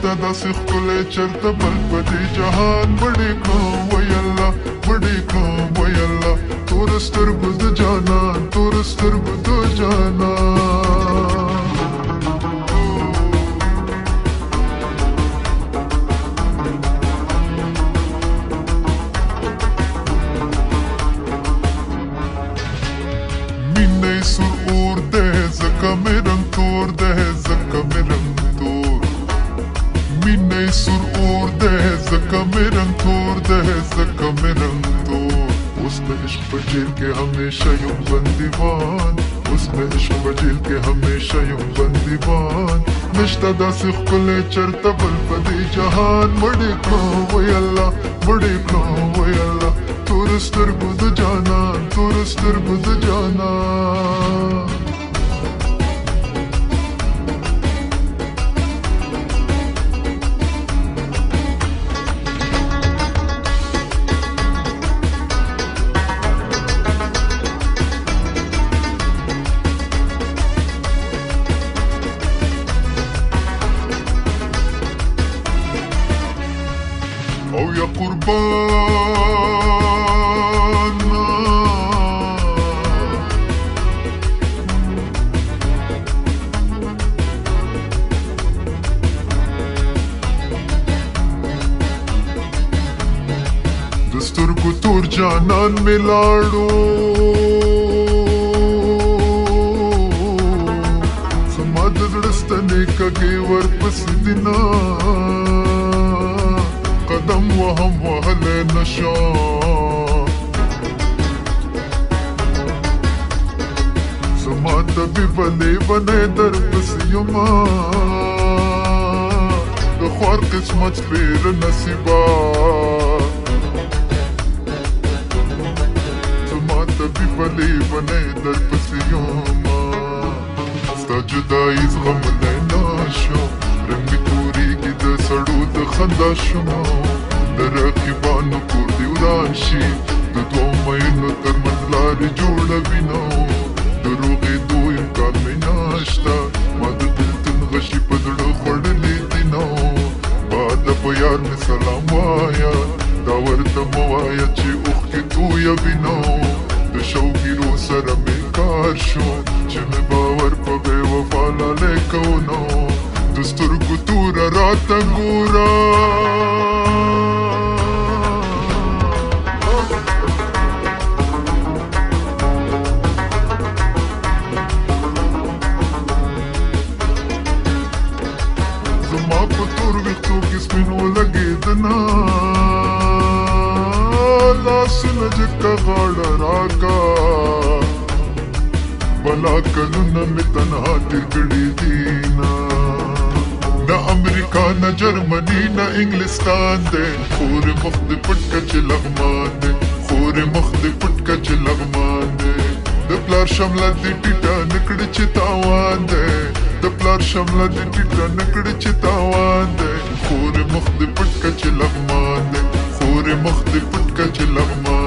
نشتا داسې ښکلی چرته بل په دې جهان بډې کړم وی الله بډې کړم وی الله تور سترګو د جانان تور سترګو د جانان مینه سور اور ده زکه مې رنګ تور ده زکه مې رنګ تور مینه سور اور ده زکه مې رنګ تور ده زکه مې رنګ تور اوس په عشق په جیل کې همیشه یم بندیوان اوس په عشق په جیل کې همیشه یم بندیوان نشته داسې ښکلی چرته بل په دې جهان مړې کړم وی الله مړې کړم وی الله تور سترګو د جانان تور سترګو د جانان او یا قربان دسترګو تور جانان ملاړو زما د زړه ستنې کږې ورپسې دي نه قدم وهم وهلی نشم زما طبیبه لیونی درپسې یمه د خوار قسمت سپېره نصیبه زما طبیبه لیونی درپسې یمه ستا جدایي زغملی نشم رنګ مې تورېږي د سړو د خندا شمه د رقیبانو کور دې وران شي د دوو میینو ترمنځ لارې جوړوینه د روغېدو امکان مې نشته ما د بېلتون غشي په زړه خوړلې دي نو باده په یار مې سلام وایه دا ورته مه وایه چې اوښکې تویوینه د شوګیرو سره مې کار شو چې مې باور په بې وفا لالی کونو د سترګو توره راته ګوره زما په تور ویښتو کې سپین ولګېدنه لاسونه جګه غاړه راکه بلا کلونه مې تنها تېر کړي دي نه نه امریکا نه جرمني نه انګلستان دی خورې مخ دې پټ که چې لغمان دی خورې مخ دې پټ که چې لغمان دی د پلار شمله دې ټیټه نه کړي چې تاوان دی د پلار شمله دې ټیټه نه کړي چې تاوان دی خورې مخ دې پټ که چې لغمان دی خورې مخ دې پټ که چې لغمان